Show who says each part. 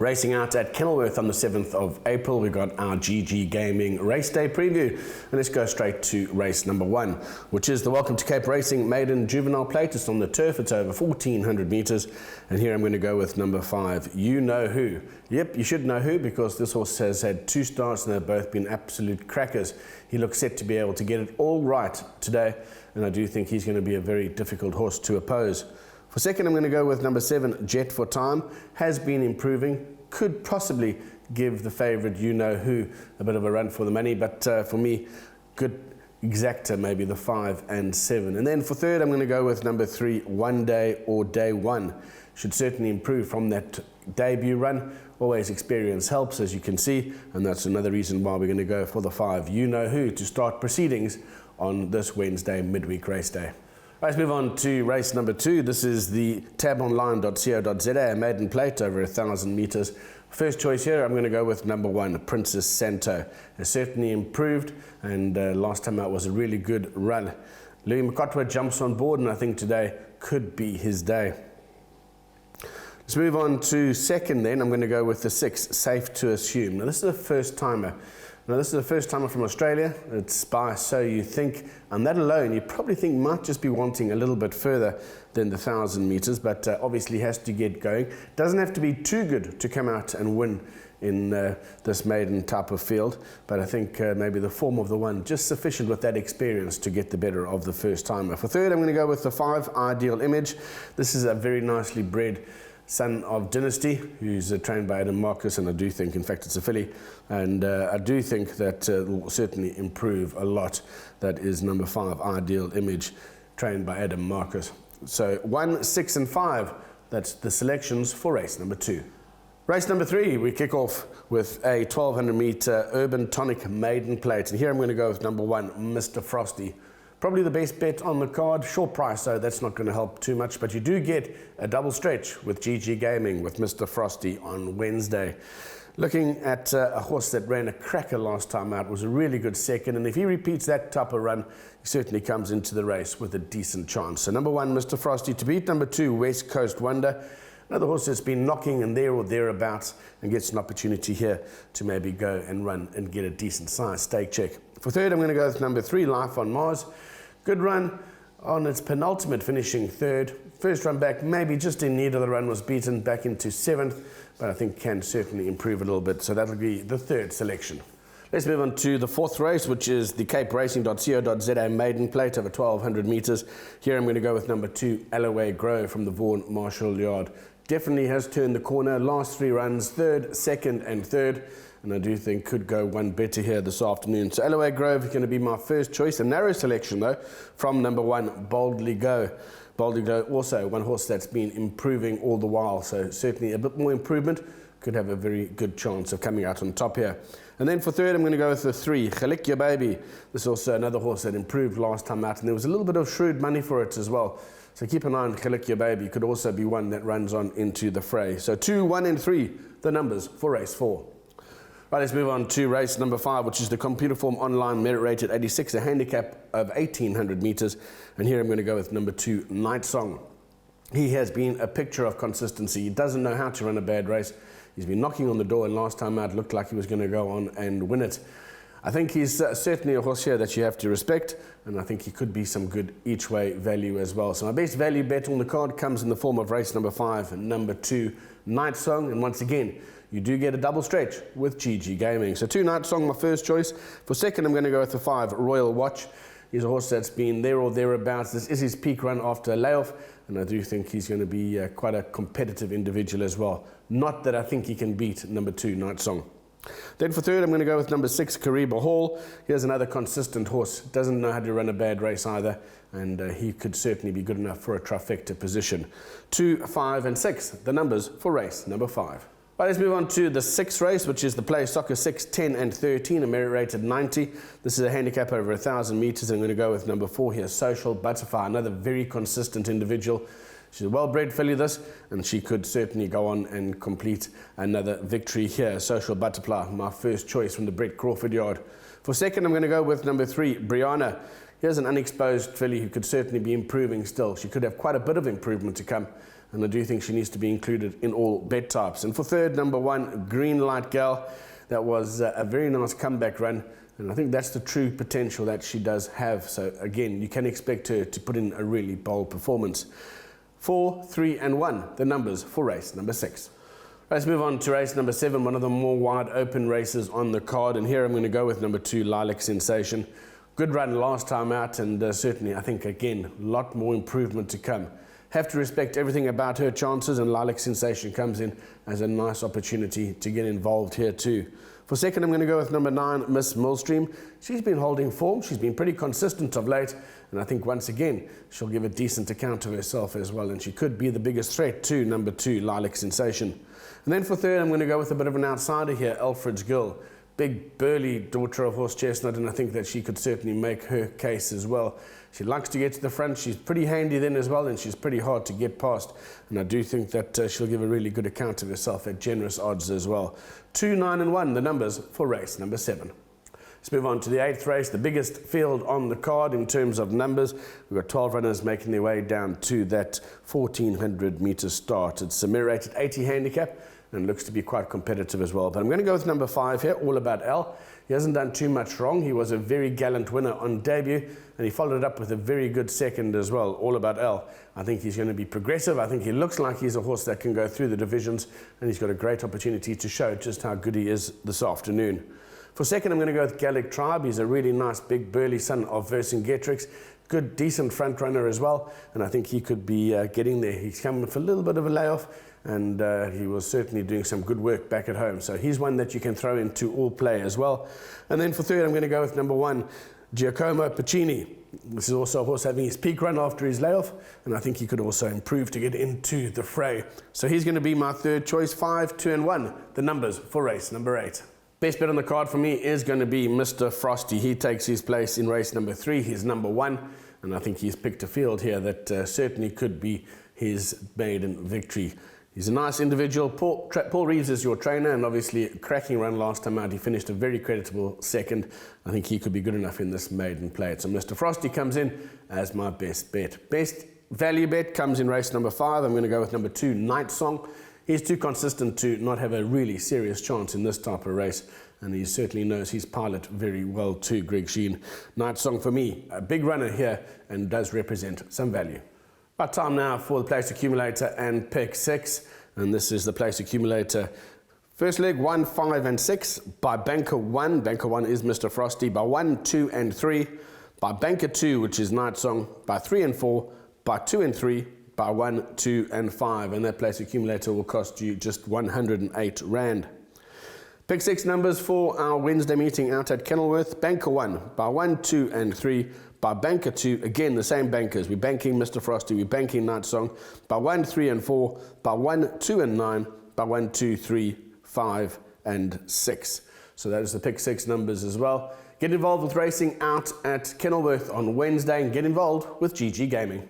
Speaker 1: Racing out at Kenilworth on the 7th of April, we got our GGGaming race day preview. And let's go straight to race number 1, which is the Welcome to Cape Racing Maiden Juvenile Plate. It's on the turf, it's over 1,400 metres. And here I'm going to go with number 5, You Know Who. Yep, you should know who, because this horse has had 2 starts and they've both been absolute crackers. He looks set to be able to get it all right today, and I do think he's going to be a very difficult horse to oppose. For second, I'm going to go with number 7, Jet for Time. Has been improving, could possibly give the favourite You Know Who a bit of a run for the money, but for me, good exacta, maybe the 5 and 7. And then for third, I'm going to go with number 3, One Day or Day One. Should certainly improve from that debut run. Always experience helps, as you can see, and that's another reason why we're going to go for the 5, You Know Who, to start proceedings on this Wednesday midweek race day. Let's move on to race number 2. This is the tabonline.co.za maiden plate over 1,000 metres. First choice here, I'm going to go with number 1, Princess Santo. Has certainly improved, and last time out was a really good run. Louis Mokotwa jumps on board, and I think today could be his day. Let's move on to second then. I'm going to go with the 6, Safe to Assume. Now this is a first timer. Now this is a first timer from Australia. It's by So You Think, and that alone you probably think might just be wanting a little bit further than the 1,000 metres, but obviously has to get going. Doesn't have to be too good to come out and win in this maiden type of field, but I think maybe the form of the 1 just sufficient with that experience to get the better of the first timer. For third, I'm going to go with the 5, Ideal Image. This is a very nicely bred son of Dynasty, who's trained by Adam Marcus, and I do think, in fact, it's a filly, and I do think that will certainly improve a lot. That is number 5, Ideal Image, trained by Adam Marcus. So 1, 6 and 5, that's the selections for race number 2. Race number 3, we kick off with a 1,200 metre Urban Tonic maiden plate, and here I'm going to go with number 1, Mr. Frosty. Probably the best bet on the card, short price, so that's not going to help too much, but you do get a double stretch with GGGaming with Mr. Frosty on Wednesday. Looking at a horse that ran a cracker last time out, was a really good second, and if he repeats that type of run, he certainly comes into the race with a decent chance. So number 1, Mr. Frosty to beat. Number 2, West Coast Wonder. Another horse that's been knocking and there or thereabouts and gets an opportunity here to maybe go and run and get a decent size stake check. For third, I'm going to go with number 3, Life on Mars. Good run on its penultimate, finishing third. First run back, maybe just in need of the run, was beaten back into 7th, but I think can certainly improve a little bit. So that'll be the 3rd selection. Let's move on to the 4th race, which is the caperacing.co.za maiden plate over 1,200 metres. Here I'm going to go with number 2, Alloway Grove from the Vaughan Marshall Yard. Definitely has turned the corner. Last 3 runs, 3rd, 2nd and 3rd. And I do think could go one better here this afternoon. So Alloway Grove is going to be my first choice. A narrow selection though from number 1, Boldly Go. Boldly Go, also one horse that's been improving all the while. So certainly a bit more improvement. Could have a very good chance of coming out on top here. And then for third, I'm going to go with the 3, Khalik Your Baby. This is also another horse that improved last time out, and there was a little bit of shrewd money for it as well. So keep an eye on Khalik Your Baby. Could also be one that runs on into the fray. So 2, 1 and 3, the numbers for race 4. Right, let's move on to race number 5, which is the Computer Form Online Merit Rated 86, a handicap of 1,800 metres. And here I'm going to go with number 2, Night Song. He has been a picture of consistency. He doesn't know how to run a bad race. He's been knocking on the door, and last time out looked like he was going to go on and win it. I think he's certainly a horse here that you have to respect, and I think he could be some good each way value as well. So my best value bet on the card comes in the form of race number 5 and number 2, Night Song. And once again, you do get a double stretch with GGGaming. So 2, Night Song, my first choice. For second, I'm going to go with the 5, Royal Watch. He's a horse that's been there or thereabouts. This is his peak run after a layoff, and I do think he's going to be quite a competitive individual as well. Not that I think he can beat number 2, Night Song. Then for third, I'm going to go with number 6, Kariba Hall. Here's another consistent horse. Doesn't know how to run a bad race either, and he could certainly be good enough for a trifecta position. 2, 5 and 6, the numbers for race number 5. Right, let's move on to the 6th race, which is the Play Soccer 6, 10 and 13, a merit rated 90. This is a handicap over 1,000 metres. I'm going to go with number 4 here, Social Butterfly, another very consistent individual. She's a well-bred filly, this, and she could certainly go on and complete another victory here. Social Butterfly, my first choice from the Brett Crawford yard. For second, I'm going to go with number 3, Brianna. Here's an unexposed filly who could certainly be improving still. She could have quite a bit of improvement to come, and I do think she needs to be included in all bet types. And for third, number 1, Green Light Gal. That was a very nice comeback run, and I think that's the true potential that she does have. So again, you can expect her to put in a really bold performance. 4, 3 and 1, the numbers for race number 6. Let's move on to race number 7, one of the more wide open races on the card, and here I'm going to go with number 2, Lilac Sensation. Good run last time out, and certainly I think again a lot more improvement to come. Have to respect everything about her chances, and Lilac Sensation comes in as a nice opportunity to get involved here too. For second, I'm going to go with number 9, Miss Millstream. She's been holding form. She's been pretty consistent of late, and I think once again she'll give a decent account of herself as well, and she could be the biggest threat to number 2, Lilac Sensation. And then for third, I'm going to go with a bit of an outsider here, Alfred's Girl. Big, burly daughter of Horse Chestnut, and I think that she could certainly make her case as well. She likes to get to the front. She's pretty handy then as well, and she's pretty hard to get past. And I do think that she'll give a really good account of herself at generous odds as well. 2, 9 and 1, the numbers for race number 7. Let's move on to the 8th race, the biggest field on the card in terms of numbers. We've got 12 runners making their way down to that 1400 meter start. It's a mirror rated 80 handicap, and looks to be quite competitive as well. But I'm going to go with number 5 here, All About Al. He hasn't done too much wrong. He was a very gallant winner on debut, and he followed it up with a very good second as well, All About Al. I think he's going to be progressive. I think he looks like he's a horse that can go through the divisions, and he's got a great opportunity to show just how good he is this afternoon. For second, I'm going to go with Gallic Tribe. He's a really nice, big, burly son of Vercingetorix. Good, decent front runner as well, and I think he could be getting there. He's coming for a little bit of a layoff, and he was certainly doing some good work back at home. So he's one that you can throw into all play as well. And then for third, I'm going to go with number 1, Giacomo Puccini. This is also a horse having his peak run after his layoff, and I think he could also improve to get into the fray. So he's going to be my third choice. 5, 2 and 1, the numbers for race number 8. Best bet on the card for me is going to be Mr. Frosty. He takes his place in race number 3. He's number 1, and I think he's picked a field here that certainly could be his maiden victory. He's a nice individual. Paul Reeves is your trainer, and obviously a cracking run last time out. He finished a very creditable second. I think he could be good enough in this maiden play. So Mr. Frosty comes in as my best bet. Best value bet comes in race number 5. I'm going to go with number 2, Night Song. He's too consistent to not have a really serious chance in this type of race, and he certainly knows his pilot very well too, Greg Sheen. Night Song for me, a big runner here, and does represent some value. About time now for the place accumulator and pick 6, and this is the place accumulator. First leg, 1, 5 and 6 by banker 1. Banker 1 is Mr. Frosty. By 1, 2 and 3 by banker 2, which is Night Song. By 3 and 4 by 2 and 3 by 1, 2 and 5, and that place accumulator will cost you just 108 Rand. Pick 6 numbers for our Wednesday meeting out at Kenilworth. Banker 1 by 1, 2 and 3 by banker 2, again the same bankers. We're banking Mr. Frosty, we're banking Night Song. By 1, 3 and 4 by 1, 2 and 9 by 1, 2, 3, 5 and 6. So that is the pick 6 numbers as well. Get involved with racing out at Kenilworth on Wednesday, and get involved with GG Gaming.